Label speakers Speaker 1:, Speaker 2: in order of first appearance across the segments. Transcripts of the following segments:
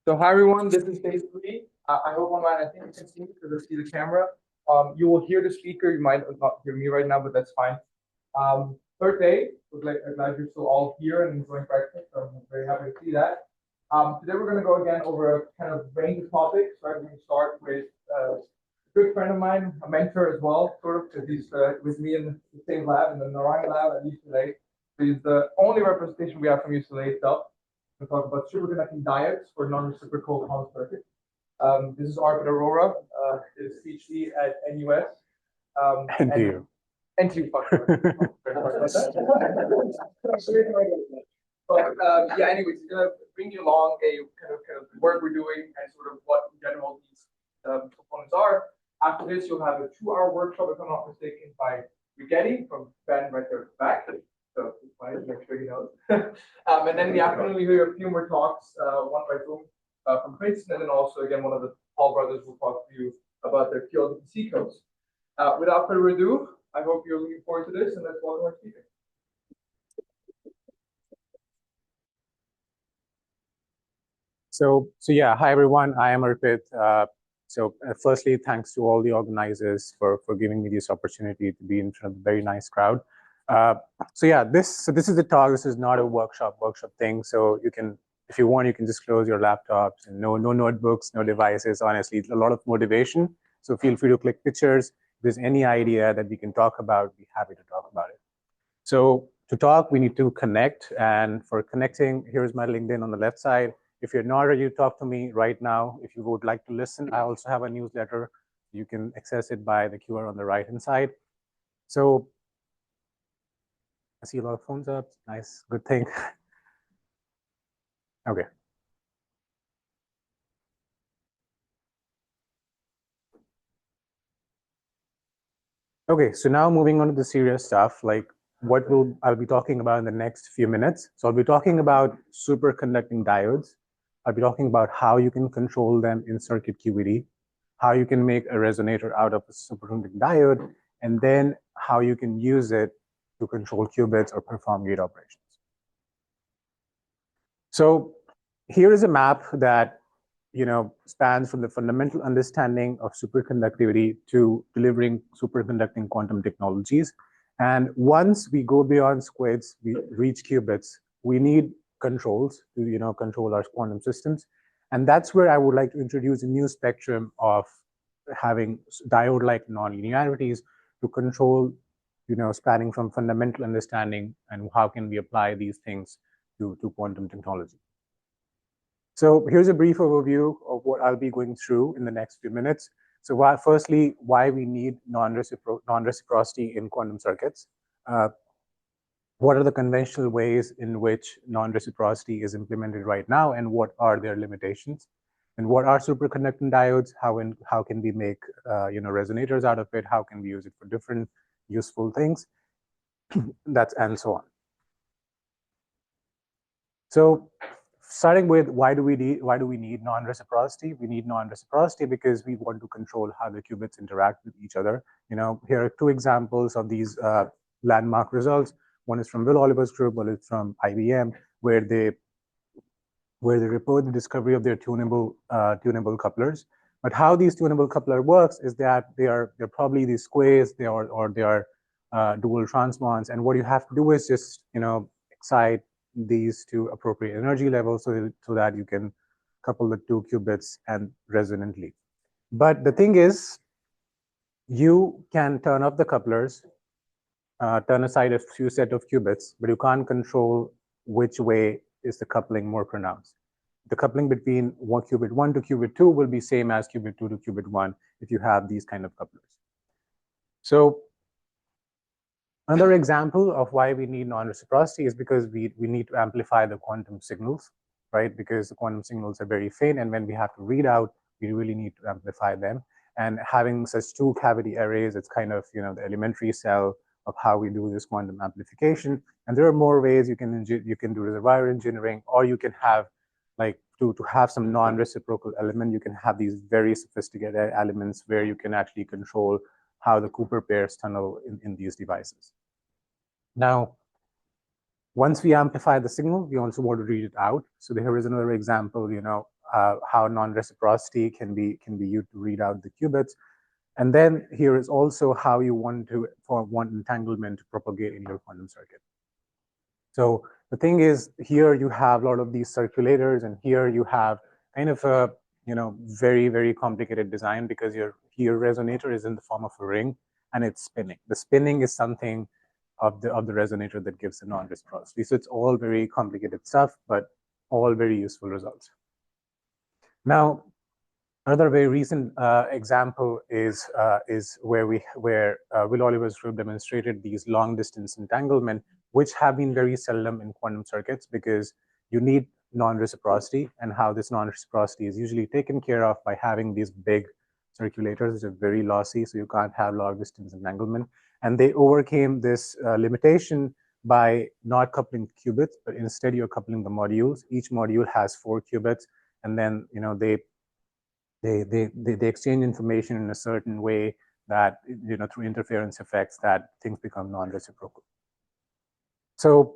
Speaker 1: So hi everyone, this is day 3. I hope online, I think you can see me because I see the camera. You will hear the speaker. You might not hear me right now, but that's fine. Third day. Glad you're still all here and enjoying breakfast. So I'm very happy to see that. Today we're going to go again over a kind of range of topics. Right, we're going to start with a good friend of mine, a mentor as well, sort of, because he's with me in the same lab, in the Narayan lab at UCLA. So he's the only representation we have from UCLA itself. We'll talk about superconducting diodes for non-reciprocal common circuits. This is Arpit Arora, his PhD at NUS.
Speaker 2: NTU.
Speaker 1: NTU, But yeah, anyways, he's gonna bring you along a kind of the work we're doing and sort of what in general these components are. After this, you'll have a 2-hour workshop, if I'm not mistaken, by Rigetti from Ben right there at the back. So it's fine, make sure he knows. And then in the afternoon, we hear a few more talks, one by Zoom from Princeton, and then also again one of the Paul brothers will talk to you about their QDW codes. Without further ado, I hope you're looking forward to this, and let's welcome our speaker.
Speaker 2: So yeah, hi everyone. I am Arpit. Firstly, thanks to all the organizers for giving me this opportunity to be in front of a very nice crowd. This is the talk. This is not a workshop thing. So you can, if you want, you can just close your laptops and no notebooks, no devices. Honestly, a lot of motivation. So feel free to click pictures. If there's any idea that we can talk about, be happy to talk about it. So to talk, we need to connect. And for connecting, here's my LinkedIn on the left side. If you're not ready to talk to me right now, if you would like to listen, I also have a newsletter. You can access it by the QR on the right-hand side. So I see a lot of phones up. Nice, good thing. Okay. Okay, so now moving on to the serious stuff, like I'll be talking about in the next few minutes. So I'll be talking about superconducting diodes. I'll be talking about how you can control them in circuit QED, how you can make a resonator out of a superconducting diode, and then how you can use it to control qubits or perform gate operations. So here is a map that spans from the fundamental understanding of superconductivity to delivering superconducting quantum technologies. And once we go beyond squids, we reach qubits, we need controls to control our quantum systems. And that's where I would like to introduce a new spectrum of having diode-like nonlinearities to control, spanning from fundamental understanding and how can we apply these things to quantum technology. So here's a brief overview of what I'll be going through in the next few minutes. So firstly, why we need non-reciprocity in quantum circuits. What are the conventional ways in which non-reciprocity is implemented right now, and what are their limitations? And what are superconducting diodes? How can we make resonators out of it? How can we use it for different useful things? And so on. So starting with why do we need non-reciprocity? We need non-reciprocity because we want to control how the qubits interact with each other. Here are 2 examples of these landmark results. One is from Will Oliver's group, one is from IBM, where they report the discovery of their tunable couplers. But how these tunable coupler works is that they're probably these squares, they are dual transmons, and what you have to do is just excite these to appropriate energy levels so that you can couple the 2 qubits and resonantly. But the thing is, you can turn off the couplers, turn aside a few set of qubits, but you can't control which way is the coupling more pronounced. The coupling between qubit 1 to qubit 2 will be same as qubit 2 to qubit 1 if you have these kind of couplers. So another example of why we need non-reciprocity is because we need to amplify the quantum signals, right? Because the quantum signals are very faint, and when we have to read out, we really need to amplify them. And having such 2 cavity arrays, it's kind of the elementary cell of how we do this quantum amplification. And there are more ways you can do reservoir engineering, or you can have to have some non-reciprocal element. You can have these very sophisticated elements where you can actually control how the Cooper pairs tunnel in these devices. Now, once we amplify the signal, we also want to read it out. So here is another example, how non-reciprocity can be used to read out the qubits. And then here is also how you want entanglement to propagate in your quantum circuit. So the thing is, here you have a lot of these circulators, and here you have kind of a very, very complicated design, because your resonator is in the form of a ring and it's spinning. The spinning is something of the resonator that gives the non-reciprocity. So it's all very complicated stuff, but all very useful results. Now, another very recent example is where Will Oliver's group demonstrated these long distance entanglement, which have been very seldom in quantum circuits because you need non-reciprocity, and how this non-reciprocity is usually taken care of by having these big circulators which are very lossy, so you can't have long distance entanglement. And they overcame this limitation by not coupling qubits, but instead you're coupling the modules. Each module has 4 qubits, and then they exchange information in a certain way that, through interference effects, that things become non-reciprocal. So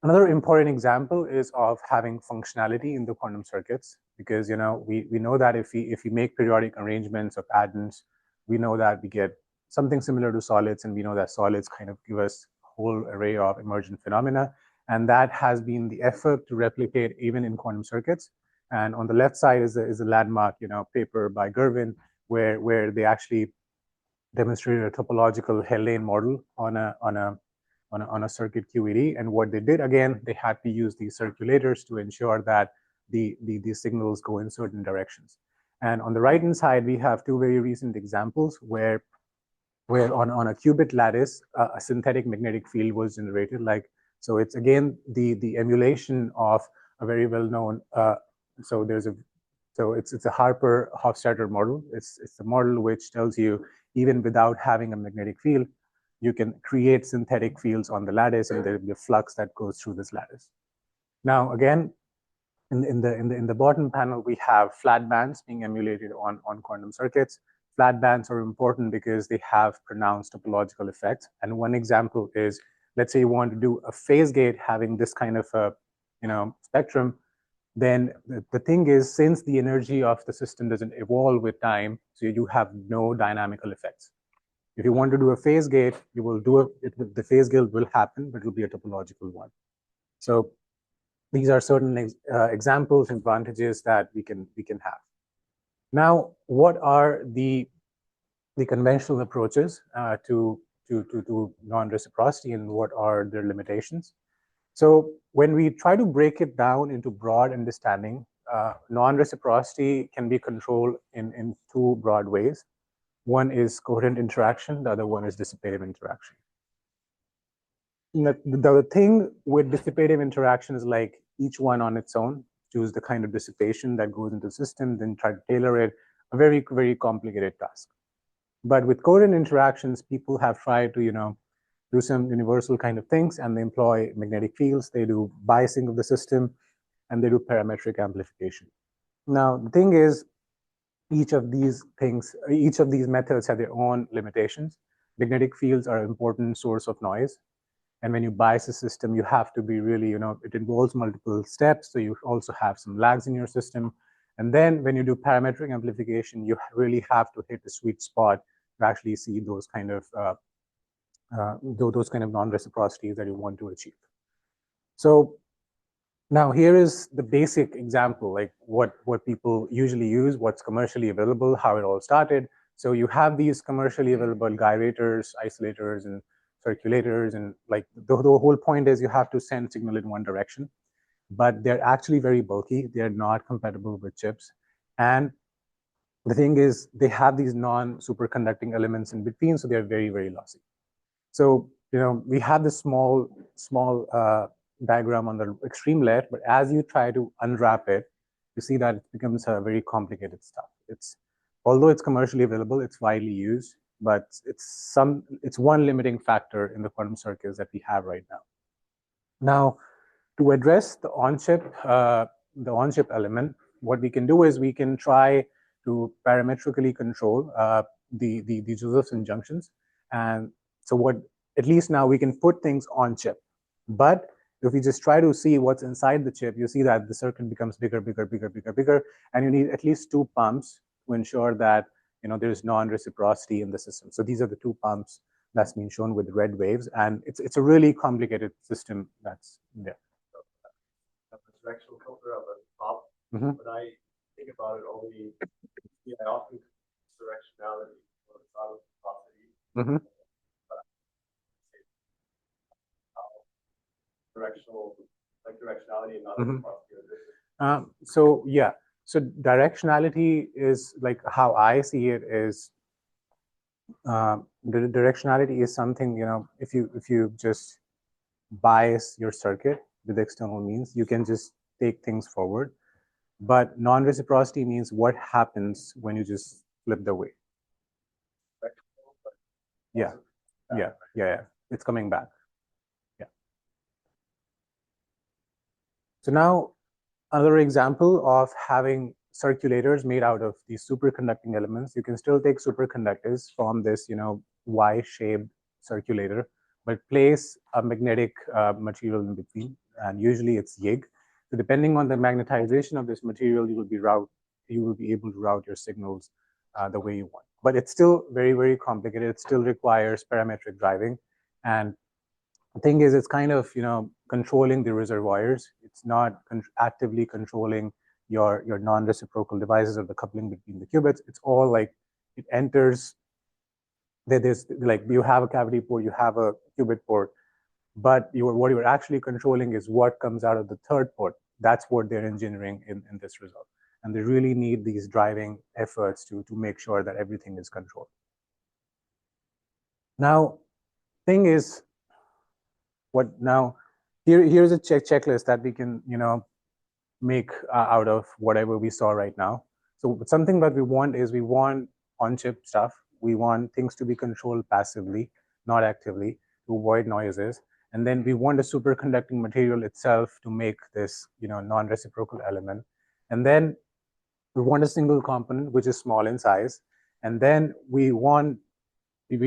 Speaker 2: another important example is of having functionality in the quantum circuits, because we know that if we make periodic arrangements of atoms, we know that we get something similar to solids, and we know that solids kind of give us a whole array of emergent phenomena, and that has been the effort to replicate even in quantum circuits. And on the left side is a landmark paper by Gervin, where they actually demonstrated a topological Hell-Lane model on a circuit QED. And what they did, again, they had to use these circulators to ensure that the signals go in certain directions. And on the right-hand side, we have 2 very recent examples where on a qubit lattice, a synthetic magnetic field was generated. So it's again the emulation of a very well-known. So it's a Harper-Hofstadter model. It's a model which tells you even without having a magnetic field, you can create synthetic fields on the lattice, and there will be a flux that goes through this lattice. Now, again, in the bottom panel, we have flat bands being emulated on quantum circuits. Flat bands are important because they have pronounced topological effects. And one example is, let's say you want to do a phase gate having this kind of a spectrum. Then the thing is, since the energy of the system doesn't evolve with time, so you have no dynamical effects. If you want to do a phase gate, you will do it. The phase gate will happen, but it will be a topological one. So these are certain examples and advantages that we can have. Now, what are the conventional approaches to non-reciprocity, and what are their limitations? So when we try to break it down into broad understanding, non-reciprocity can be controlled in 2 broad ways. One is coherent interaction, the other one is dissipative interaction. The thing with dissipative interaction is, like, each one on its own, choose the kind of dissipation that goes into the system, then try to tailor it, a very, very complicated task. But with coherent interactions, people have tried to, do some universal kind of things, and they employ magnetic fields, they do biasing of the system, and they do parametric amplification. Now, the thing is, each of these methods have their own limitations. Magnetic fields are an important source of noise. And when you bias a system, you have to be really, it involves multiple steps, so you also have some lags in your system. And then when you do parametric amplification, you really have to hit the sweet spot to actually see those kind of non-reciprocities that you want to achieve. So now here is the basic example, like what people usually use, what's commercially available, how it all started. So you have these commercially available gyrators, isolators, and circulators, and like the whole point is you have to send signal in one direction, but they're actually very bulky. They're not compatible with chips. And the thing is, they have these non-superconducting elements in between, so they're very, very lossy. So, we have this small diagram on the extreme left, but as you try to unwrap it, you see that it becomes a very complicated stuff. Although it's commercially available, it's widely used, but it's one limiting factor in the quantum circuits that we have right now. Now, to address the on-chip element, what we can do is we can try to parametrically control the Josephson junctions. And so at least now we can put things on chip. But If you just try to see what's inside the chip, you see that the circuit becomes bigger, bigger, bigger, bigger, bigger, and you need at least 2 pumps to ensure that there's non-reciprocity in the system. So these are the 2 pumps that's been shown with red waves, and it's a really complicated system that's there.
Speaker 3: A directional filter on the top, but I think about it only. I often directionality or velocity. Directionality and not
Speaker 2: so yeah, so directionality is like how I see it is the directionality is something, if you just bias your circuit with external means, you can just take things forward. But non-reciprocity means what happens when you just flip the weight. Yeah. It's coming back. Yeah. So now another example of having circulators made out of these superconducting elements. You can still take superconductors from this, Y-shaped circulator, but place a magnetic material in between, and usually it's YIG. So depending on the magnetization of this material, you will be able to route your signals the way you want. But it's still very, very complicated. It still requires parametric driving, and the thing is, it's kind of controlling the reservoirs. It's not actively controlling your non-reciprocal devices or the coupling between the qubits. It's all like it enters. There's like you have a cavity port, you have a qubit port, but what you're actually controlling is what comes out of the third port. That's what they're engineering in this result, and they really need these driving efforts to make sure that everything is controlled. Now, thing is, here's a checklist that we can make out of whatever we saw right now. So something that we want on-chip stuff. We want things to be controlled passively, not actively, to avoid noises. And then we want a superconducting material itself to make this non-reciprocal element. And then we want a single component which is small in size. And then we want to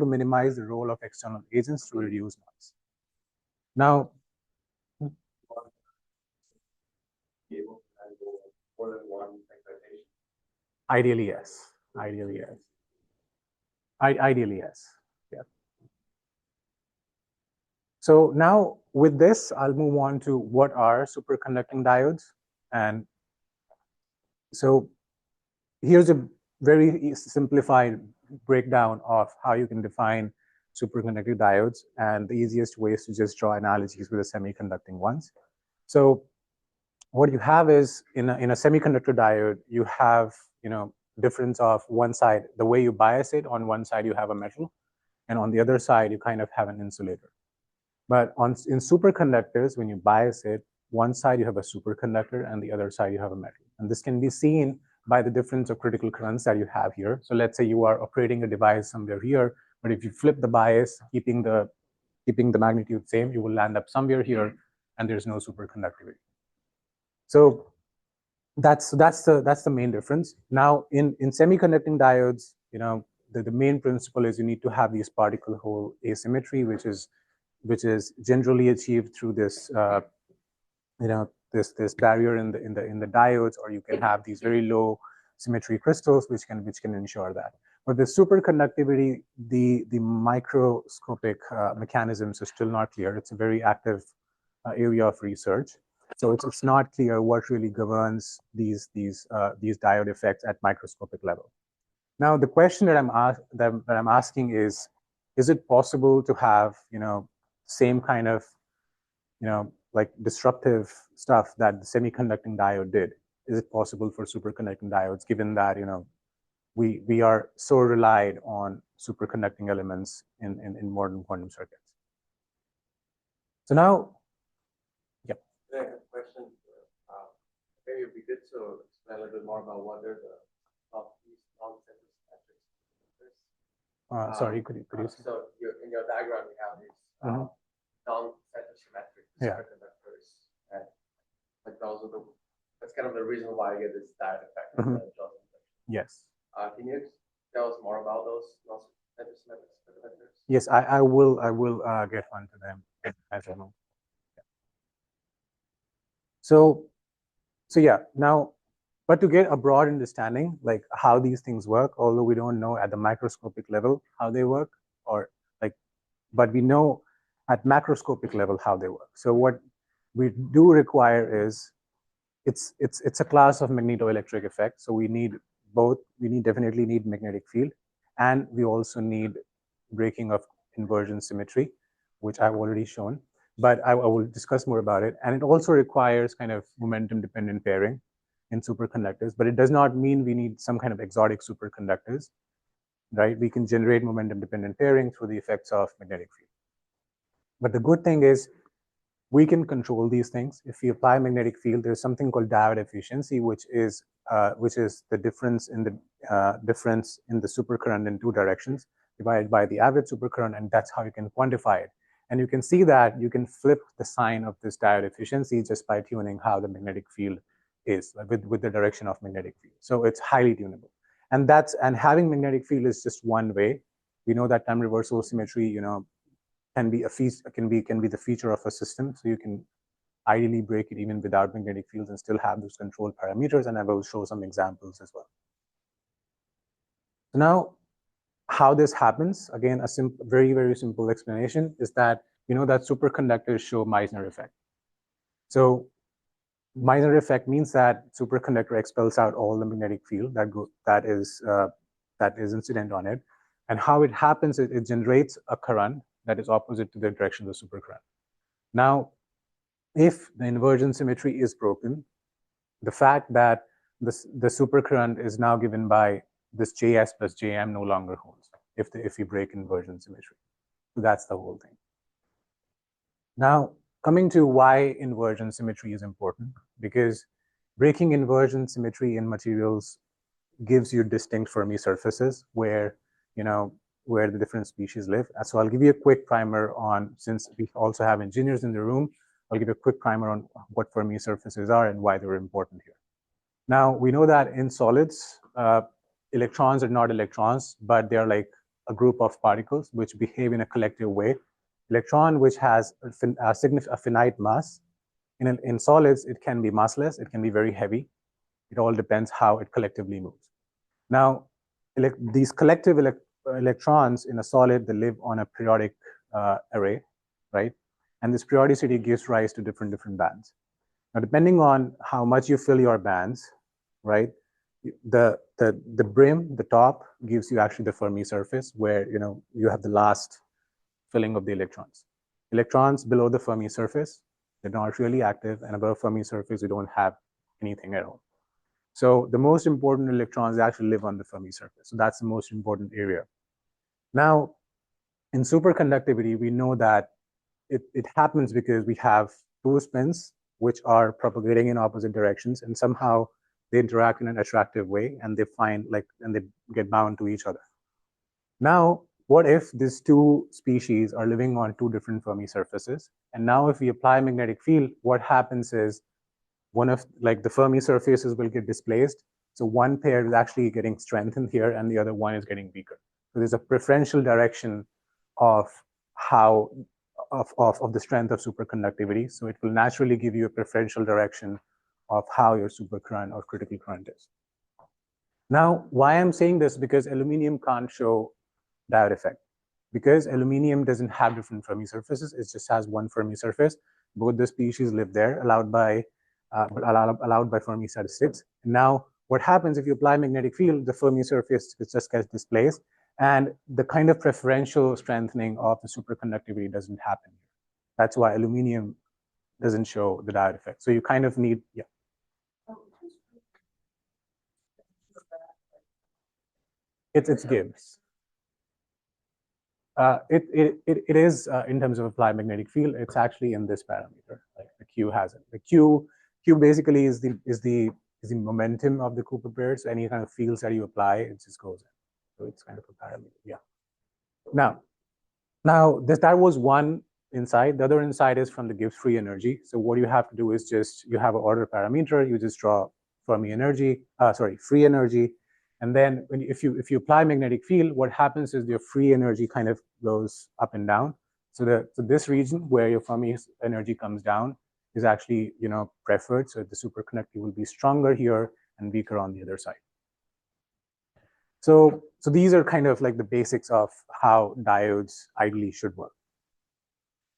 Speaker 2: minimize the role of external agents to reduce noise. Now,
Speaker 3: more than one excitation.
Speaker 2: Ideally, yes. Ideally, yes. Yeah. So now with this, I'll move on to what are superconducting diodes. And so here's a very simplified breakdown of how you can define superconducting diodes. And the easiest way is to just draw analogies with the semiconducting ones. So what you have is in a semiconductor diode, you have difference of one side, the way you bias it. On one side you have a metal, and on the other side you kind of have an insulator. But in superconductors, when you bias it, one side you have a superconductor and the other side you have a metal. And this can be seen by the difference of critical currents that you have here. So let's say you are operating a device somewhere here, but if you flip the bias, keeping the magnitude same, you will land up somewhere here, and there's no superconductivity. So that's the main difference. Now in semiconducting diodes, the main principle is you need to have these particle hole asymmetry, which is generally achieved through this this barrier in the diodes, or you can have these very low symmetry crystals which can ensure that. But with superconductivity, the microscopic mechanisms are still not clear. It's a very active area of research. So it's not clear what really governs these diode effects at microscopic level. Now the question that I'm asking is it possible to have same kind of like disruptive stuff that the semiconducting diode did? Is it possible for superconducting diodes, given that we are so relied on superconducting elements in modern quantum circuits? So now.
Speaker 3: I have a question. Maybe it'd be good to explain a little bit more about what are the these non-symmetric symmetrics.
Speaker 2: Sorry, could you say?
Speaker 3: So in your diagram, you have these non-symmetric superconductors, and like that's kind of the reason why I get this diode effect.
Speaker 2: Yes.
Speaker 3: Can you tell us more about those superconductors?
Speaker 2: Yes, I will get onto them as I know. So yeah, now, but to get a broad understanding, like how these things work, although we don't know at the microscopic level how they work, or like, but we know at macroscopic level how they work. So what we do require is, it's a class of magnetoelectric effect. So we need both. We definitely need magnetic field, and we also need breaking of inversion symmetry, which I've already shown. But I will discuss more about it. And it also requires kind of momentum dependent pairing in superconductors, but it does not mean we need some kind of exotic superconductors, right? We can generate momentum dependent pairing through the effects of magnetic field. But the good thing is, we can control these things. If we apply magnetic field, there's something called diode efficiency, which is the difference in the supercurrent in two directions divided by the average supercurrent, and that's how you can quantify it. And you can see that you can flip the sign of this diode efficiency just by tuning how the magnetic field is with the direction of magnetic field. So it's highly tunable, and having magnetic field is just one way. We know that time reversal symmetry, can be the feature of a system. So you can ideally break it even without magnetic fields and still have those control parameters. And I will show some examples as well. So now, how this happens, again, a very, very simple explanation is that that superconductors show Meissner effect. So Meissner effect means that superconductor expels out all the magnetic field that is incident on it. And how it happens is it generates a current that is opposite to the direction of the supercurrent. Now, if the inversion symmetry is broken, the fact that the supercurrent is now given by this Js plus Jm no longer holds if we break inversion symmetry. So that's the whole thing. Now, coming to why inversion symmetry is important, because breaking inversion symmetry in materials gives you distinct Fermi surfaces where the different species live. So I'll give you a quick primer on, since we also have engineers in the room, I'll give you a quick primer on what Fermi surfaces are and why they're important here. Now, we know that in solids, electrons are not electrons, but they're like a group of particles which behave in a collective way. Electron, which has a finite mass, in solids, it can be massless, it can be very heavy. It all depends how it collectively moves. Now, these collective electrons in a solid, they live on a periodic array, right? And this periodicity gives rise to different bands. Now, depending on how much you fill your bands, right, the brim, the top, gives you actually the Fermi surface where you have the last filling of the electrons. Electrons below the Fermi surface, they're not really active, and above Fermi surface, you don't have anything at all. So the most important electrons actually live on the Fermi surface. So that's the most important area. Now, in superconductivity, we know that it happens because we have two spins which are propagating in opposite directions, and somehow they interact in an attractive way, and they get bound to each other. Now, what if these two species are living on two different Fermi surfaces? And now if we apply magnetic field, what happens is the Fermi surfaces will get displaced. So one pair is actually getting strengthened here and the other one is getting weaker. So there's a preferential direction of the strength of superconductivity. So it will naturally give you a preferential direction of how your supercurrent or critical current is. Now, why I'm saying this, because aluminum can't show diode effect. Because aluminum doesn't have different Fermi surfaces, it just has one Fermi surface. Both the species live there, allowed by Fermi statistics. Now, what happens if you apply magnetic field, the Fermi surface just gets displaced, and the kind of preferential strengthening of the superconductivity doesn't happen. That's why aluminum doesn't show the diode effect. So you kind of need, yeah. It's Gibbs. It is in terms of applied magnetic field. It's actually in this parameter. Like the Q has it. The Q basically is the momentum of the Cooper pair. So any kind of fields that you apply, it just goes in. So it's kind of a parameter. Yeah. Now that was one insight. The other insight is from the Gibbs free energy. So what you have to do is you have an order parameter. You just draw Fermi energy. Free energy. And then if you apply magnetic field, what happens is your free energy kind of goes up and down. So this region where your Fermi energy comes down is actually, preferred. So the superconductivity will be stronger here and weaker on the other side. So these are kind of like the basics of how diodes ideally should work.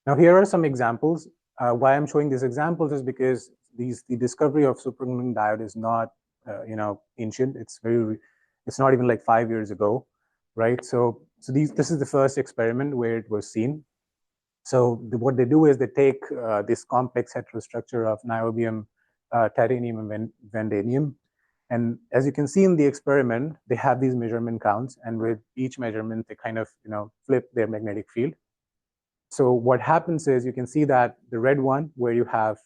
Speaker 2: Now here are some examples. Why I'm showing these examples is because the discovery of superconducting diode is not ancient. It's not even like 5 years ago, right? So this is the first experiment where it was seen. So what they do is they take this complex heterostructure of niobium, titanium, and vanadium. And as you can see in the experiment, they have these measurement counts, and with each measurement, they kind of flip their magnetic field. So what happens is you can see that the red one, where you have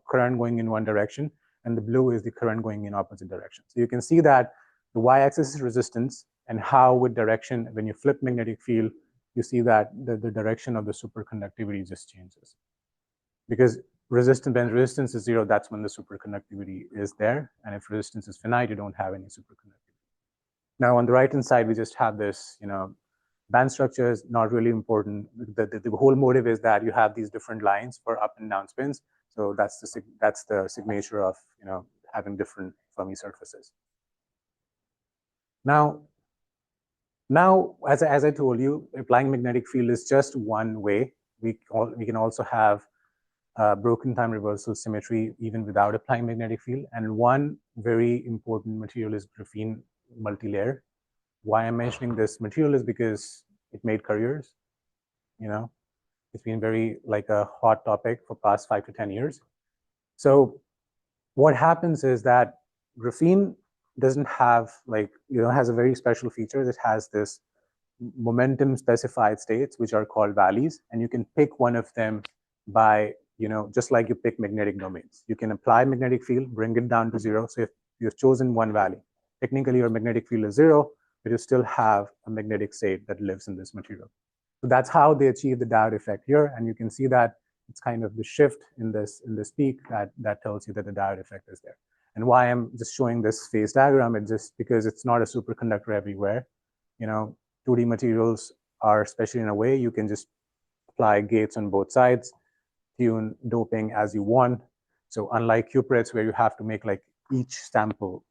Speaker 2: current going in one direction, and the blue is the current going in opposite direction. So you can see that the y-axis is resistance, and how with direction, when you flip magnetic field, you see that the direction of the superconductivity just changes. Because when resistance is 0, that's when the superconductivity is there. And if resistance is finite, you don't have any superconductivity. Now on the right-hand side, we just have this, band structure is not really important. The whole motive is that you have these different lines for up and down spins. So that's the signature of having different Fermi surfaces. Now, as I told you, applying magnetic field is just one way. We can also have broken time reversal symmetry even without applying magnetic field. And one very important material is graphene multilayer. Why I'm mentioning this material is because it made careers. It's been very like a hot topic for past 5 to 10 years. So what happens is that graphene doesn't have has a very special feature that has this momentum specified states, which are called valleys, and you can pick one of them by just like you pick magnetic domains. You can apply magnetic field, bring it down to 0. So if you've chosen one valley, technically your magnetic field is 0, but you still have a magnetic state that lives in this material. So that's how they achieve the diode effect here, and you can see that it's kind of the shift in this peak that tells you that the diode effect is there. And why I'm just showing this phase diagram, it's just because it's not a superconductor everywhere. 2D materials are, especially in a way, you can just apply gates on both sides, tune doping as you want. So unlike cuprettes, where you have to make like each sample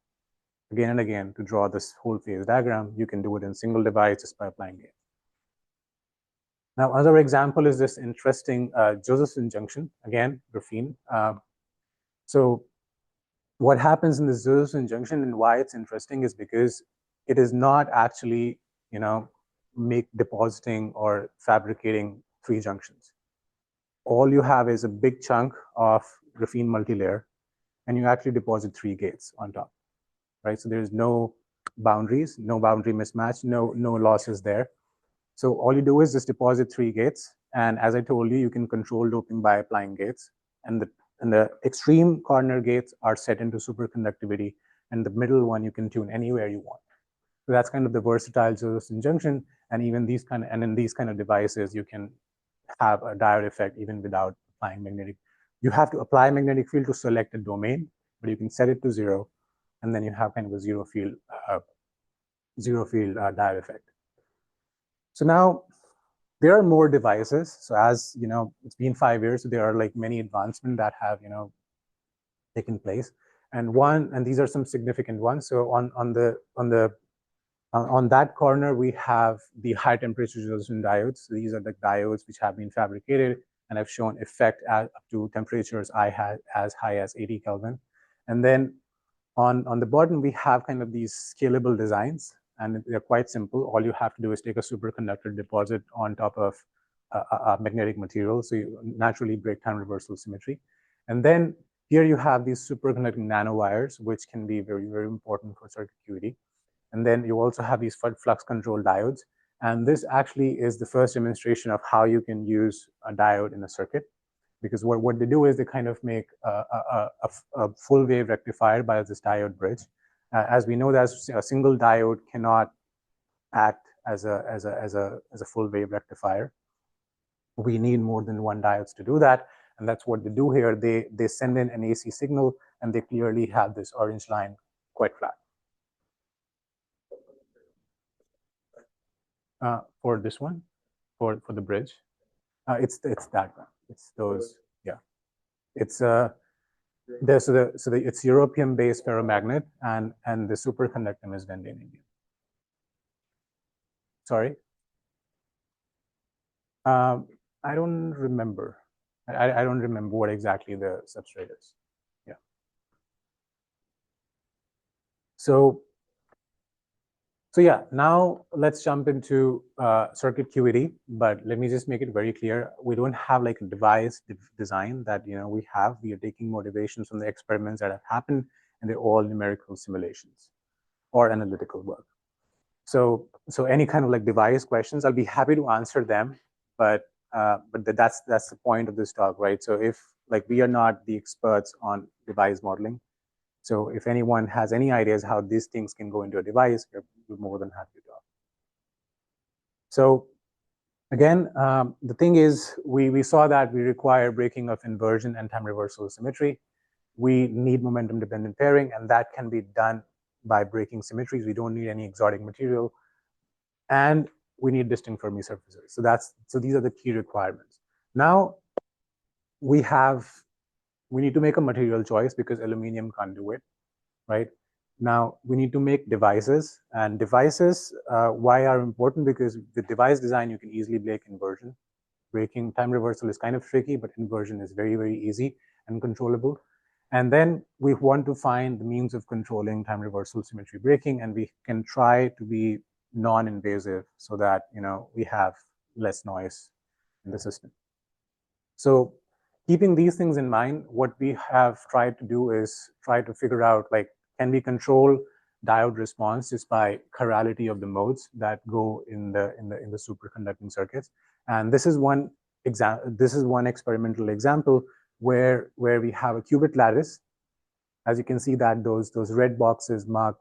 Speaker 2: again and again to draw this whole phase diagram, you can do it in single device just by applying gates. Now, another example is this interesting Josephson junction, again, graphene. So what happens in this Josephson junction and why it's interesting is because it is not actually, depositing or fabricating 3 junctions. All you have is a big chunk of graphene multilayer, and you actually deposit 3 gates on top, right? So there's no boundaries, no boundary mismatch, no losses there. So all you do is just deposit 3 gates, and as I told you, you can control doping by applying gates, and the extreme corner gates are set into superconductivity, and the middle one you can tune anywhere you want. So that's kind of the versatile Josephson junction, and in these kind of devices, you can have a diode effect even without applying magnetic. You have to apply magnetic field to select a domain, but you can set it to 0, and then you have kind of a zero field diode effect. So now there are more devices. So as it's been 5 years, so there are like many advancements that have taken place, and these are some significant ones. So on that corner, we have the high temperature Josephson diodes. So these are the diodes which have been fabricated and have shown effect up to temperatures as high as 80 Kelvin. And then on the bottom, we have kind of these scalable designs, and they're quite simple. All you have to do is take a superconductor deposit on top of a magnetic material, so you naturally break time reversal symmetry. And then here you have these superconducting nanowires, which can be very, very important for circuit QED. And then you also have these flux control diodes. And this actually is the first demonstration of how you can use a diode in a circuit. Because what they do is they kind of make a full wave rectifier by this diode bridge. As we know, that a single diode cannot act as a full wave rectifier. We need more than one diodes to do that. And that's what they do here. They send in an AC signal, and they clearly have this orange line quite flat. For this one, for the bridge. It's that one. It's those. Yeah. It's it's europium-based ferromagnet, and the superconductum is vanadium. Sorry. I don't remember. I don't remember what exactly the substrate is. Yeah. So yeah, now let's jump into circuit QED, but let me just make it very clear. We don't have like a device design that we have. We are taking motivations from the experiments that have happened, and they're all numerical simulations or analytical work. So any kind of like device questions, I'll be happy to answer them, but that's the point of this talk, right? So if like we are not the experts on device modeling, so if anyone has any ideas how these things can go into a device, we're more than happy to talk. So again, the thing is, we saw that we require breaking of inversion and time reversal symmetry. We need momentum dependent pairing, and that can be done by breaking symmetries. We don't need any exotic material, and we need distinct Fermi surfaces. So these are the key requirements. Now we need to make a material choice because aluminum can't do it, right? Now we need to make devices, and devices why are important? Because the device design you can easily break inversion. Breaking time reversal is kind of tricky, but inversion is very, very easy and controllable. And then we want to find the means of controlling time reversal symmetry breaking, and we can try to be non-invasive so that we have less noise in the system. So keeping these things in mind, what we have tried to do is try to figure out, like, can we control diode response just by chirality of the modes that go in the superconducting circuits? And this is one experimental example where we have a qubit lattice. As you can see that those red boxes mark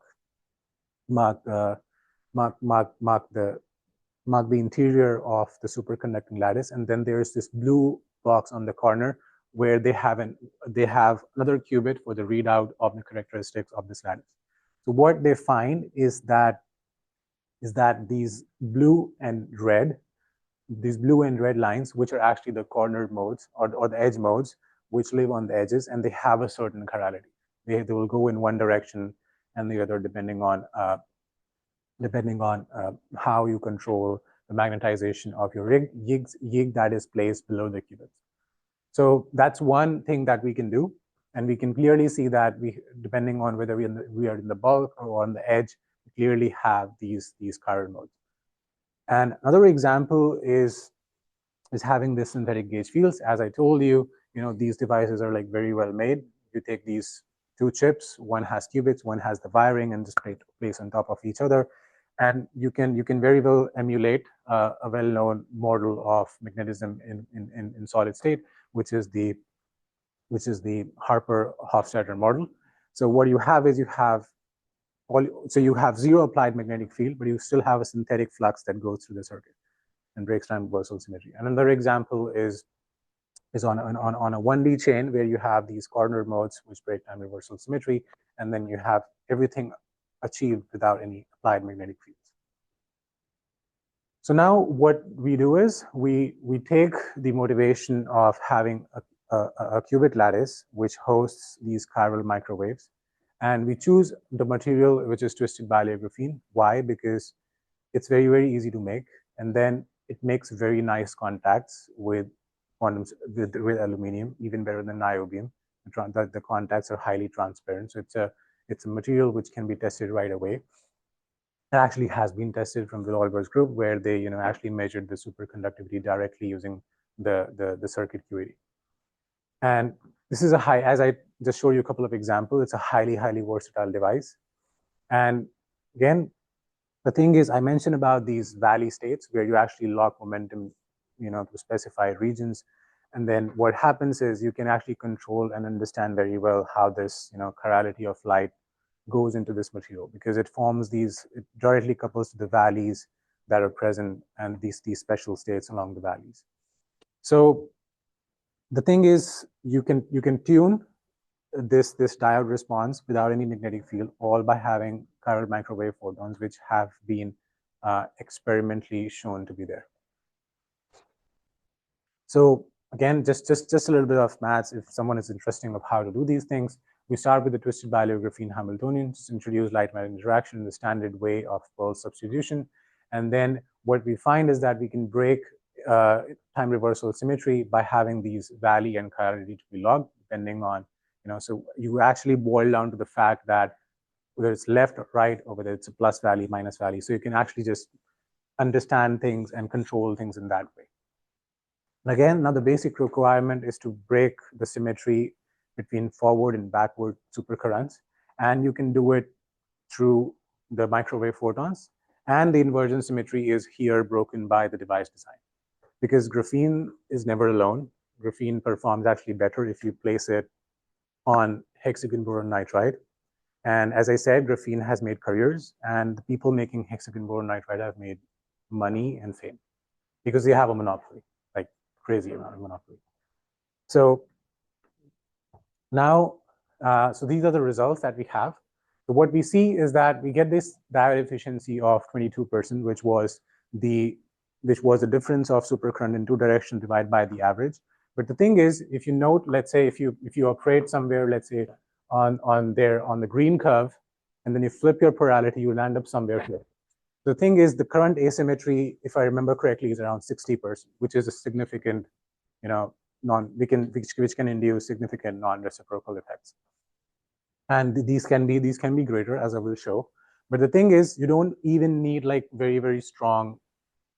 Speaker 2: the interior of the superconducting lattice, and then there's this blue box on the corner where they have another qubit for the readout of the characteristics of this lattice. So what they find is that these blue and red lines, which are actually the corner modes or the edge modes, which live on the edges, and they have a certain chirality. They will go in one direction and the other depending on how you control the magnetization of your yig that is placed below the qubits. So that's one thing that we can do, and we can clearly see that depending on whether we are in the bulk or on the edge, we clearly have these chiral modes. And another example is having this synthetic gauge fields. As I told you, these devices are like very well made. You take these two chips, one has qubits, one has the wiring, and just place on top of each other. And you can very well emulate a well-known model of magnetism in solid state, which is the Harper-Hofstadter model. So what you have is you have zero applied magnetic field, but you still have a synthetic flux that goes through the circuit and breaks time reversal symmetry. Another example is on a 1D chain where you have these corner modes which break time reversal symmetry, and then you have everything achieved without any applied magnetic fields. So now what we do is we take the motivation of having a qubit lattice which hosts these chiral microwaves, and we choose the material which is twisted bilayer graphene. Why? Because it's very, very easy to make, and then it makes very nice contacts with aluminum, even better than niobium. The contacts are highly transparent, so it's a material which can be tested right away. It actually has been tested from the Olber's group, where they actually measured the superconductivity directly using the circuit QED. And this is as I just showed you a couple of examples, it's a highly versatile device. And again, the thing is, I mentioned about these valley states where you actually lock momentum, to specified regions. And then what happens is you can actually control and understand very well how this, chirality of light goes into this material, because it directly couples to the valleys that are present and these special states along the valleys. So the thing is, you can tune this diode response without any magnetic field, all by having chiral microwave photons which have been experimentally shown to be there. So again, just a little bit of maths if someone is interested of how to do these things. We start with the twisted bilayer graphene Hamiltonian, just introduce light-matter interaction in the standard way of Pearl substitution. And then what we find is that we can break time reversal symmetry by having these valley and chirality to be logged, depending on, so you actually boil down to the fact that whether it's left or right, or whether it's a plus valley, minus valley. So you can actually just understand things and control things in that way. And again, now the basic requirement is to break the symmetry between forward and backward supercurrents. And you can do it through the microwave photons. And the inversion symmetry is here broken by the device design. Because graphene is never alone. Graphene performs actually better if you place it on hexagon boron nitride. And as I said, graphene has made careers, and the people making hexagon boron nitride have made money and fame because they have a monopoly, like crazy amount of monopoly. So now, so these are the results that we have. So what we see is that we get this diode efficiency of 22%, which was the difference of supercurrent in two directions divided by the average. But the thing is, if you note, let's say if you operate somewhere, let's say on the green curve, and then you flip your polarity, you'll end up somewhere here. The thing is, the current asymmetry, if I remember correctly, is around 60%, which is a significant, which can induce significant non-reciprocal effects. And these can be greater, as I will show. But the thing is, you don't even need like very, very strong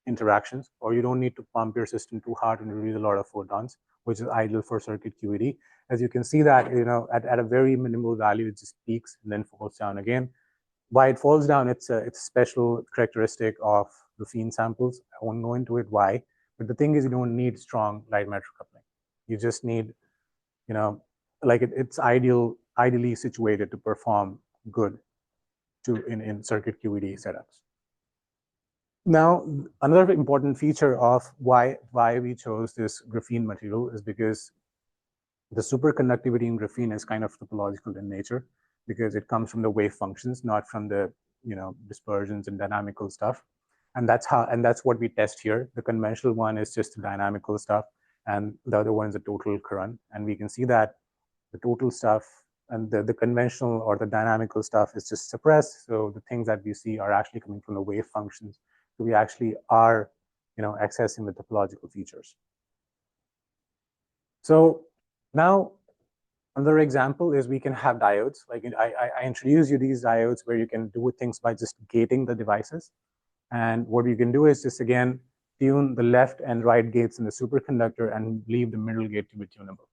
Speaker 2: interactions, or you don't need to pump your system too hard and release a lot of photons, which is ideal for circuit QED. As you can see that, at a very minimal value, it just peaks and then falls down again. Why it falls down, it's a special characteristic of graphene samples. I won't go into it why, but the thing is, you don't need strong light matter coupling. You just need, it's ideally situated to perform good in circuit QED setups. Now, another important feature of why we chose this graphene material is because the superconductivity in graphene is kind of topological in nature, because it comes from the wave functions, not from the dispersions and dynamical stuff. And that's what we test here. The conventional one is just the dynamical stuff, and the other one is the total current. And we can see that the total stuff and the conventional or the dynamical stuff is just suppressed. So the things that we see are actually coming from the wave functions. So we actually are, accessing the topological features. So now, another example is we can have diodes. Like I introduce you these diodes where you can do things by just gating the devices. And what you can do is just, again, tune the left and right gates in the superconductor and leave the middle gate to be tunable.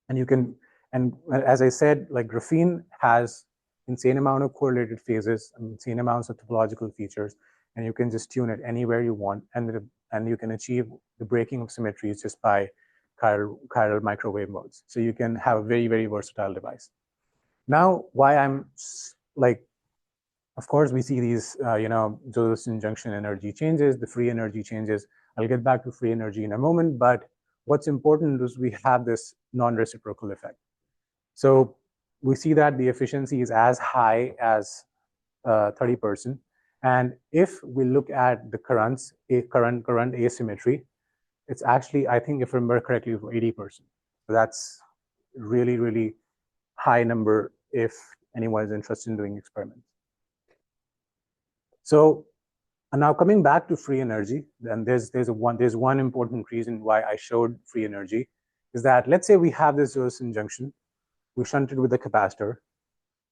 Speaker 2: And you can, and as I said, like graphene has insane amount of correlated phases, insane amounts of topological features, and you can just tune it anywhere you want, and you can achieve the breaking of symmetries just by chiral microwave modes. So you can have a very, very versatile device. Now, why I'm like, of course, we see these, Josephson junction energy changes, the free energy changes. I'll get back to free energy in a moment, but what's important is we have this non-reciprocal effect. So we see that the efficiency is as high as 30%. And if we look at the current asymmetry, it's actually, I think if I remember correctly, 80%. So that's really, really high number if anyone is interested in doing experiments. So now coming back to free energy, then there's one important reason why I showed free energy, is that let's say we have this Josephson junction, we shunt it with a capacitor,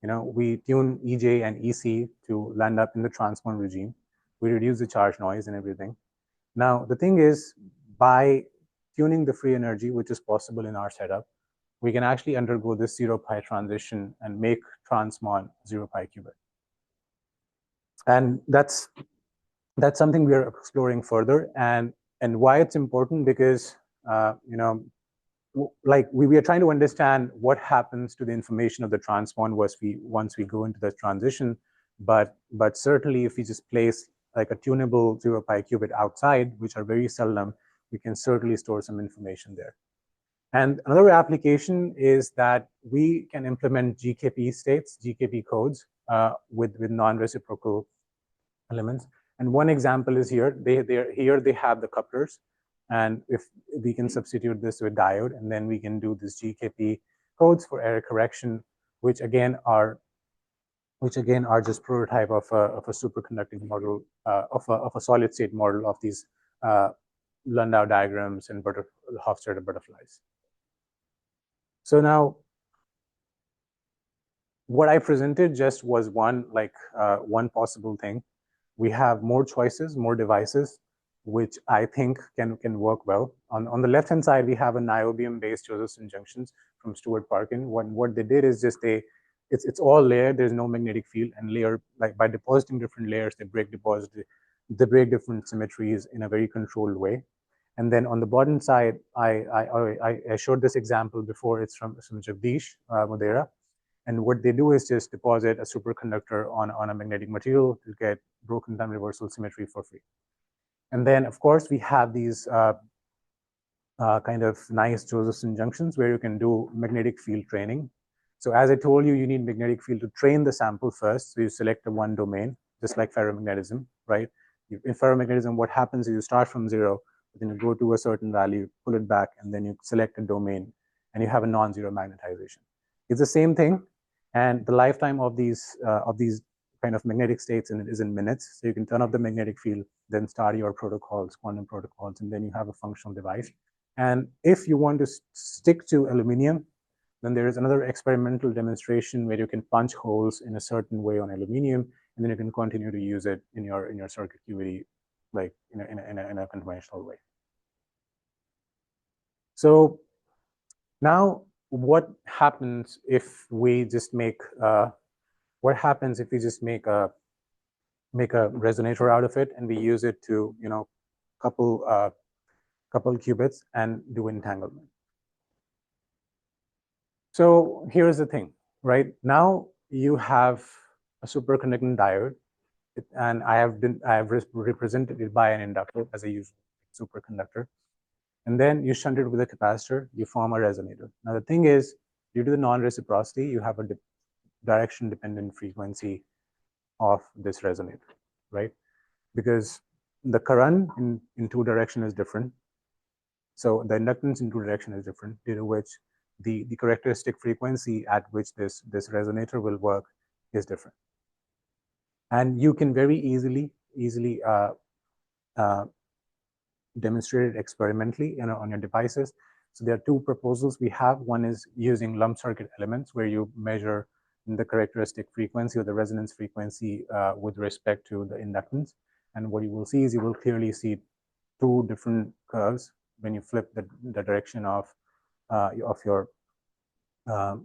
Speaker 2: we tune EJ and EC to land up in the transform regime, we reduce the charge noise and everything. Now the thing is, by tuning the free energy, which is possible in our setup, we can actually undergo this 0 pi transition and make transmon 0 pi qubit. And that's something we are exploring further. And why it's important, because like we are trying to understand what happens to the information of the transmon once we go into the transition. But certainly if we just place like a tunable 0 pi qubit outside, which are very seldom, we can certainly store some information there. And another application is that we can implement GKP states, GKP codes with non-reciprocal elements. And one example is here. They have the couplers, and if we can substitute this with diode, and then we can do this GKP codes for error correction, which again are just prototype of a superconducting model of a solid state model of these Landau diagrams and Hofstadter butterflies. So now, what I presented just was one possible thing. We have more choices, more devices, which I think can work well. On the left hand side, we have a niobium-based Josephson junctions from Stuart Parkin. What they did is just it's all layered. There's no magnetic field, and layer, like by depositing different layers, they break different symmetries in a very controlled way. And then on the bottom side, I showed this example before. It's from Jagdish Modera. And what they do is just deposit a superconductor on a magnetic material to get broken down reversal symmetry for free. And then, of course, we have these kind of nice Josephson junctions where you can do magnetic field training. So as I told you, you need magnetic field to train the sample first. So you select the one domain, just like ferromagnetism, right? In ferromagnetism, what happens is you start from 0, but then you go to a certain value, pull it back, and then you select a domain, and you have a non-zero magnetization. It's the same thing, and the lifetime of these kind of magnetic states is in minutes. So you can turn off the magnetic field, then start your protocols, quantum protocols, and then you have a functional device. And if you want to stick to aluminum, then there is another experimental demonstration where you can punch holes in a certain way on aluminum, and then you can continue to use it in your circuit QED, like in a conventional way. So now, what happens if we just make a resonator out of it, and we use it to couple qubits and do entanglement? So here's the thing, right? Now you have a superconducting diode, and I have represented it by an inductor as a usual superconductor. And then you shunt it with a capacitor, you form a resonator. Now the thing is, due to the non-reciprocity, you have a direction-dependent frequency of this resonator, right? Because the current in two direction is different. So the inductance in two direction is different, due to which the characteristic frequency at which this resonator will work is different. And you can very easily demonstrated experimentally on your devices. So there are two proposals we have. One is using lump circuit elements, where you measure the characteristic frequency or the resonance frequency with respect to the inductance. And what you will see is you will clearly see two different curves when you flip the direction of your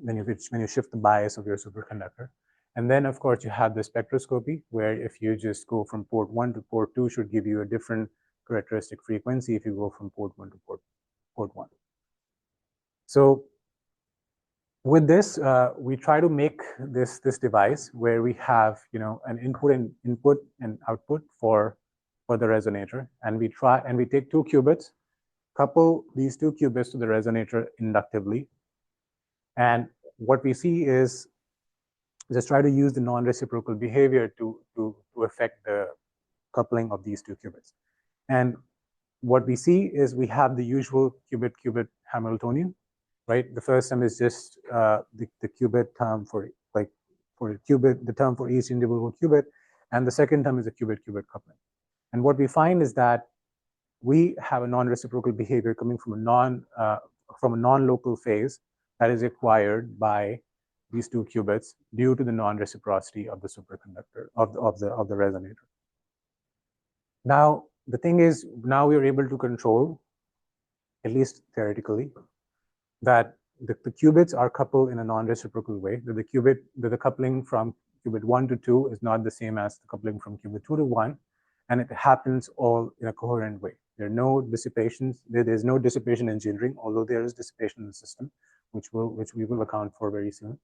Speaker 2: when you shift the bias of your superconductor. And then, of course, you have the spectroscopy, where if you just go from port 1 to port 2, should give you a different characteristic frequency if you go from port 1 to port 1. So with this, we try to make this device where we have an input and output for the resonator, and we take two qubits, couple these two qubits to the resonator inductively, and what we see is just try to use the non-reciprocal behavior to affect the coupling of these two qubits. And what we see is we have the usual qubit Hamiltonian, right? The first term is just the qubit term for qubit, the term for each individual qubit, and the second term is a qubit coupling. And what we find is that we have a non-reciprocal behavior coming from a non-local phase that is acquired by these two qubits due to the non-reciprocity of the superconductor of the resonator. Now, the thing is, now we are able to control, at least theoretically, that the qubits are coupled in a non-reciprocal way. That the coupling from qubit 1 to 2 is not the same as the coupling from qubit 2 to 1, and it happens all in a coherent way. There are no dissipations. There's no dissipation engineering, although there is dissipation in the system, which we will account for very soon.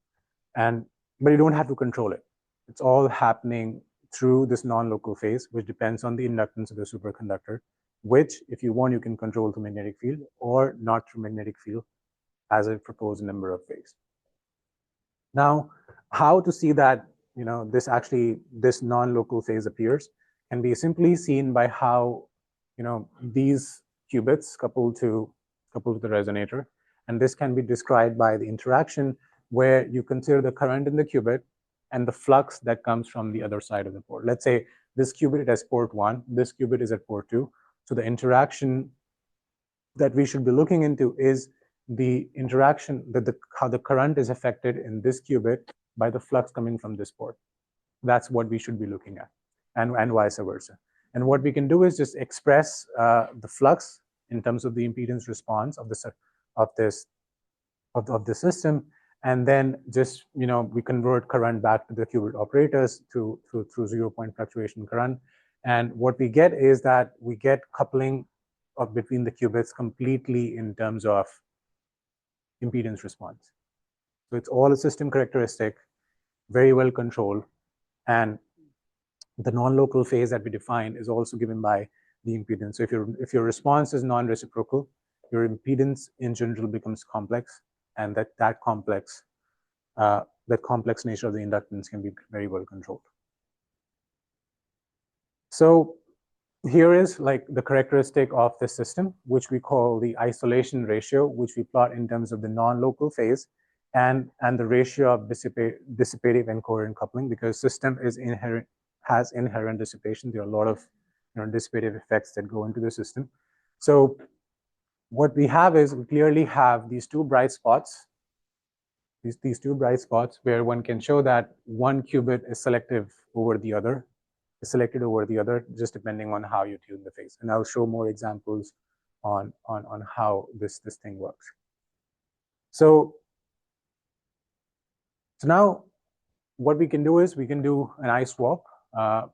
Speaker 2: But you don't have to control it. It's all happening through this non-local phase, which depends on the inductance of the superconductor, which, if you want, you can control through magnetic field or not through magnetic field, as I propose a number of ways. Now, how to see that this non-local phase appears can be simply seen by how, these qubits couple to the resonator. And this can be described by the interaction where you consider the current in the qubit and the flux that comes from the other side of the port. Let's say this qubit is port 1, this qubit is at port 2. So the interaction that we should be looking into is the interaction, how the current is affected in this qubit by the flux coming from this port. That's what we should be looking at, and vice versa. And what we can do is just express the flux in terms of the impedance response of the system, and then just we convert current back to the qubit operators through 0-point fluctuation current. And what we get is that we get coupling between the qubits completely in terms of impedance response. So it's all a system characteristic, very well controlled, and the non-local phase that we define is also given by the impedance. So if your response is non-reciprocal, your impedance in general becomes complex, and that complex nature of the inductance can be very well controlled. So here is like the characteristic of the system, which we call the isolation ratio, which we plot in terms of the non-local phase and the ratio of dissipative and coherent coupling, because system has inherent dissipation. There are a lot of dissipative effects that go into the system. So what we have is we clearly have these two bright spots, these two bright spots where one can show that one qubit is selected over the other, just depending on how you tune the phase. And I'll show more examples on how this thing works. So now what we can do is we can do an I swap. Yeah.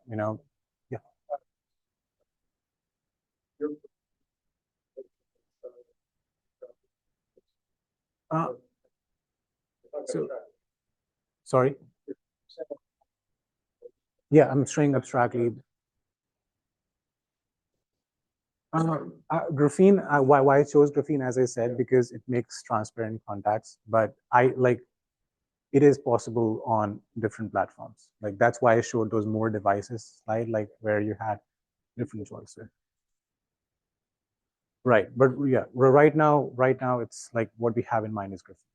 Speaker 2: So, sorry. Yeah, I'm showing abstractly. Graphene, why I chose graphene, as I said, because it makes transparent contacts, but it is possible on different platforms. Like that's why I showed those more devices slide, like where you had different choices. Right, but yeah, right now it's like what we have in mind is graphene.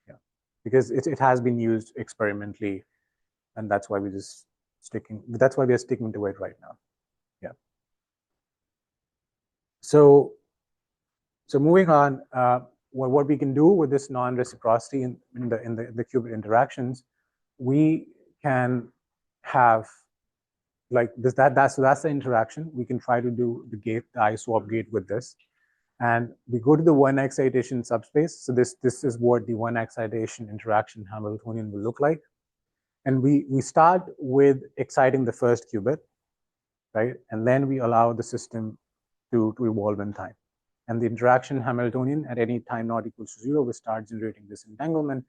Speaker 2: Yeah, because it has been used experimentally, and that's why we are sticking to it right now. Yeah. So moving on, what we can do with this non-reciprocity in the qubit interactions, we can have like this. So that's the interaction. We can try to do the I swap gate with this, and we go to the one excitation subspace. So this is what the one excitation interaction Hamiltonian will look like, and we start with exciting the first qubit, right, and then we allow the system to evolve in time. And the interaction Hamiltonian at any time not equals to 0 will start generating this entanglement,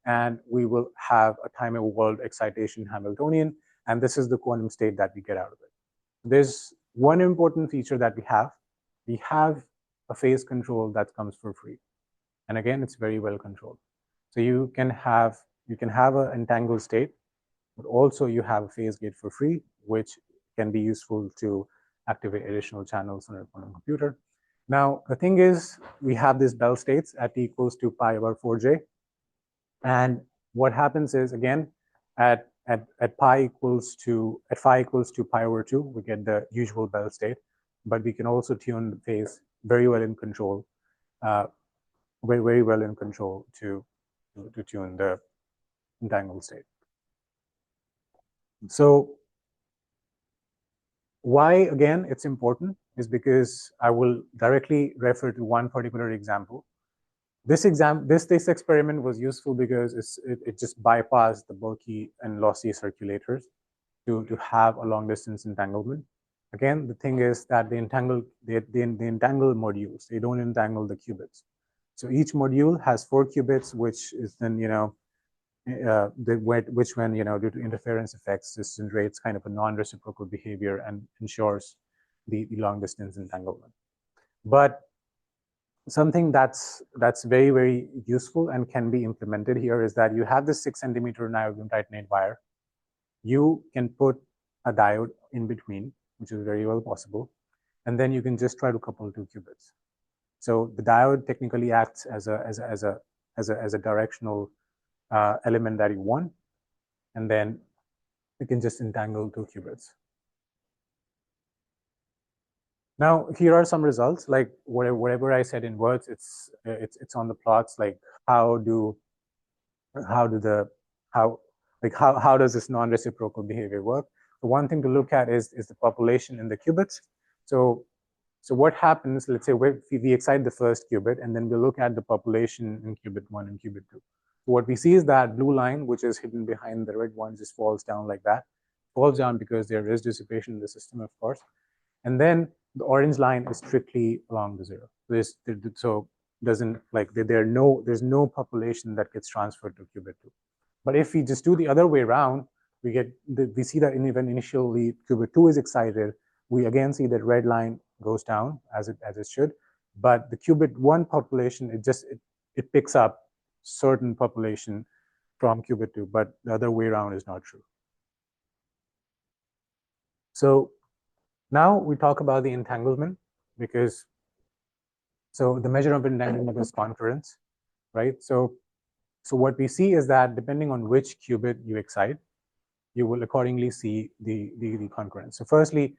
Speaker 2: and we will have a time evolved excitation Hamiltonian, and this is the quantum state that we get out of it. There's one important feature that we have. We have a phase control that comes for free, and again, it's very well controlled. So you can have an entangled state, but also you have a phase gate for free, which can be useful to activate additional channels on a quantum computer. Now, the thing is, we have these Bell states at t equals to pi over 4j. And what happens is, again, at phi equals to pi over 2, we get the usual Bell state, but we can also tune the phase very well in control, very well in control to tune the entangled state. So why, again, it's important is because I will directly refer to one particular example. This experiment was useful because it just bypassed the bulky and lossy circulators to have a long distance entanglement. Again, the thing is that they entangle modules. They don't entangle the qubits. So each module has 4 qubits, which is then which when due to interference effects, this generates kind of a non-reciprocal behavior and ensures the long distance entanglement. But something that's very, very useful and can be implemented here is that you have this 6 centimeter niobium titanate wire. You can put a diode in between, which is very well possible. And then you can just try to couple two qubits. So the diode technically acts as a directional element that you want, and then you can just entangle two qubits. Now here are some results. Like whatever I said in words, it's on the plots. Like how does this non-reciprocal behavior work? The one thing to look at is the population in the qubits. So what happens, let's say we excite the first qubit, and then we look at the population in qubit 1 and qubit 2. So what we see is that blue line, which is hidden behind the red one, just falls down like that. Falls down because there is dissipation in the system, of course. And then the orange line is strictly along the zero. So doesn't like there's no population that gets transferred to qubit 2. But if we just do the other way around, we see that when initially qubit 2 is excited, we again see that red line goes down as it should. But the qubit 1 population, it picks up certain population from qubit 2, but the other way around is not true. So now we talk about the entanglement, because so the measure of entanglement is concurrence, right? So what we see is that depending on which qubit you excite, you will accordingly see the concurrence. So firstly,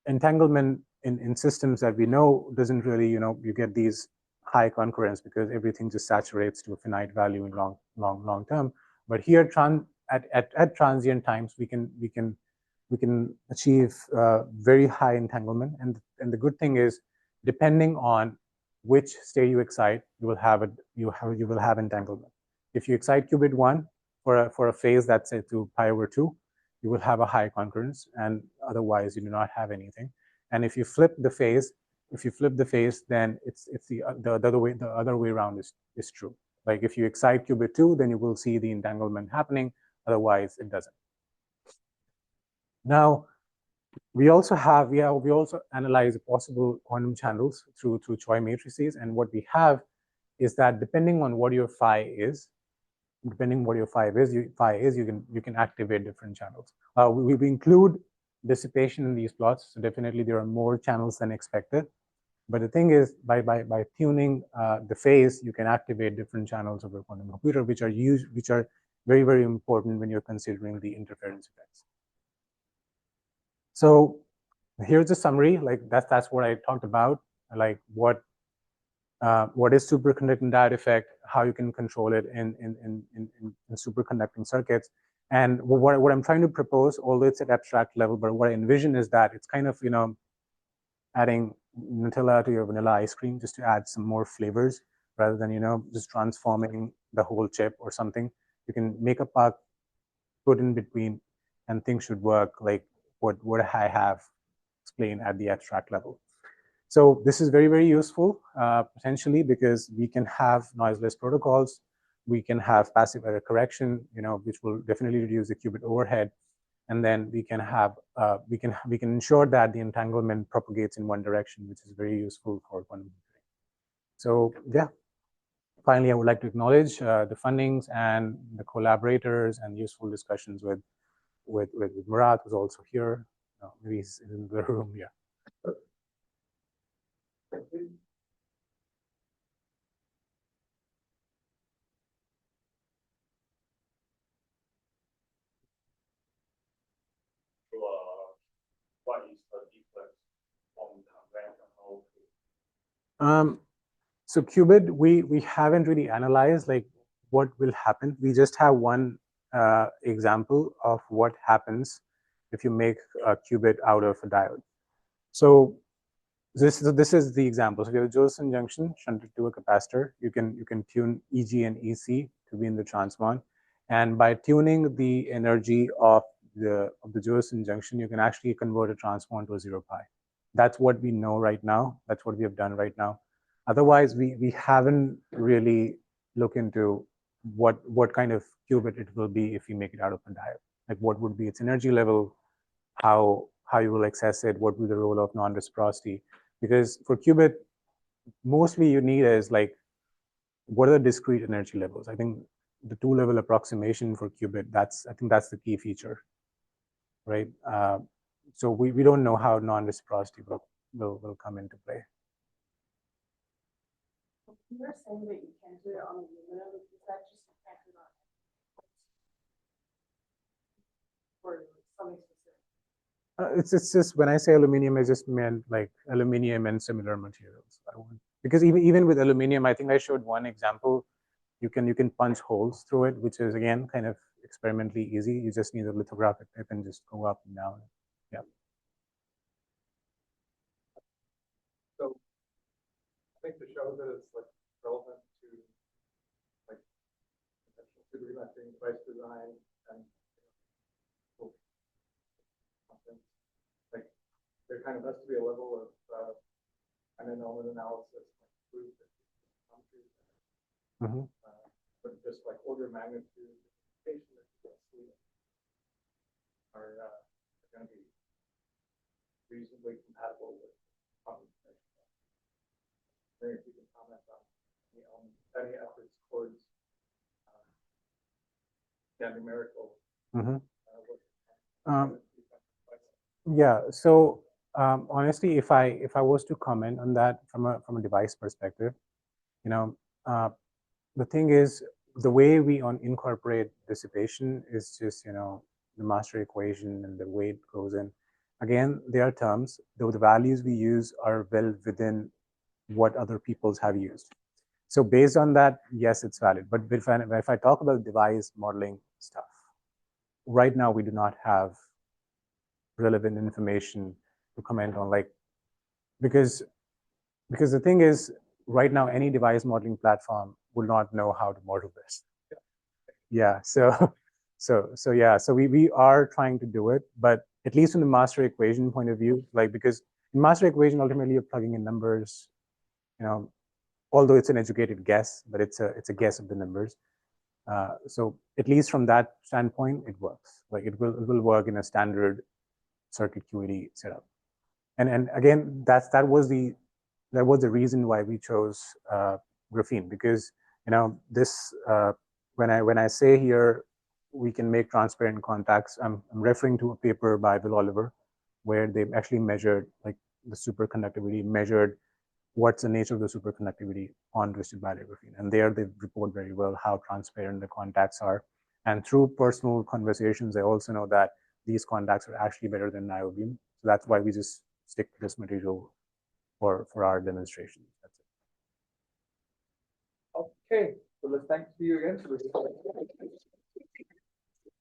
Speaker 2: entanglement in systems that we know doesn't really, you get these high concurrence because everything just saturates to a finite value in long term. But here at transient times, we can achieve very high entanglement. And the good thing is, depending on which state you excite, you will have entanglement. If you excite qubit 1 for a phase that's say to pi over 2, you will have a high concurrence, and otherwise you do not have anything. And if you flip the phase, then it's the other way around is true. Like if you excite qubit 2, then you will see the entanglement happening. Otherwise, it doesn't. Now, we also analyze possible quantum channels through Choi matrices, and what we have is that depending on what your phi is, you can activate different channels. We include dissipation in these plots, so definitely there are more channels than expected. But the thing is, by tuning the phase, you can activate different channels of your quantum computer, which are very, very important when you're considering the interference effects. So here's a summary. Like that's what I talked about. Like what is superconducting diode effect, how you can control it in superconducting circuits. And what I'm trying to propose, although it's at abstract level, but what I envision is that it's kind of, adding Nutella to your vanilla ice cream just to add some more flavors rather than, just transforming the whole chip or something. You can make a puck, put in between, and things should work like what I have explained at the abstract level. So this is very, very useful, potentially, because we can have noiseless protocols. We can have passive error correction, which will definitely reduce the qubit overhead. And then we can have, we can ensure that the entanglement propagates in one direction, which is very useful for quantum computing. So yeah, finally, I would like to acknowledge the fundings and the collaborators and useful discussions with Murat, who's also here. Maybe he's in the room, yeah.
Speaker 4: What is the difference from conventional?
Speaker 2: So qubit, we haven't really analyzed like what will happen. We just have one example of what happens if you make a qubit out of a diode. So this is the example. So we have a Josephson junction shunted to a capacitor. You can tune EG and EC to be in the transmon, and by tuning the energy of the Josephson junction, you can actually convert a transmon to a 0 pi. That's what we know right now. That's what we have done right now. Otherwise, we haven't really looked into what kind of qubit it will be if you make it out of a diode. Like what would be its energy level, how you will access it, what will be the role of non-reciprocity. Because for qubit, mostly you need is like, what are the discrete energy levels? I think the 2-level approximation for qubit, I think that's the key feature, right? so we don't know how non-reciprocity will come into play.
Speaker 5: You're saying that you can't do it on aluminum, is that just you can't do it on? Or something specific?
Speaker 2: It's just when I say aluminum, I just meant like aluminum and similar materials. I don't want, because even with aluminum, I think I showed one example. You can punch holes through it, which is again kind of experimentally easy. You just need a lithographic tip and just go up and down. Yeah.
Speaker 1: So I think to show that it's like relevant to like to the rematching device design and like there kind of has to be a level of an element analysis like proof that
Speaker 2: Mm-hmm.
Speaker 1: but just like order of magnitude are going to be reasonably compatible with computation. If you can comment on any efforts towards numerical.
Speaker 2: Mm-hmm. Yeah. So honestly, if I was to comment on that from a device perspective, you know, the thing is the way we incorporate dissipation is just, you know, the master equation and the way it goes in. Again, there are terms, though the values we use are well within what other peoples have used. So based on that, yes, it's valid. But if I talk about device modeling stuff, right now we do not have relevant information to comment on, like, because the thing is, right now any device modeling platform will not know how to model this. Yeah. So yeah. So we are trying to do it, but at least from the master equation point of view, like, because in master equation ultimately you're plugging in numbers, you know, although it's an educated guess, but it's a guess of the numbers. So at least from that standpoint, it works. Like it will work in a standard circuit QED setup. And again, that was the reason why we chose graphene, because, you know, this when I say here we can make transparent contacts, I'm referring to a paper by Will Oliver where they actually measured like the superconductivity, measured what's the nature of the superconductivity on twisted barrier graphene, and there they report very well how transparent the contacts are. And through personal conversations, I also know that these contacts are actually better than niobium. So that's why we just stick to this material for our demonstration. That's it.
Speaker 1: Okay, so let's thank you again for this.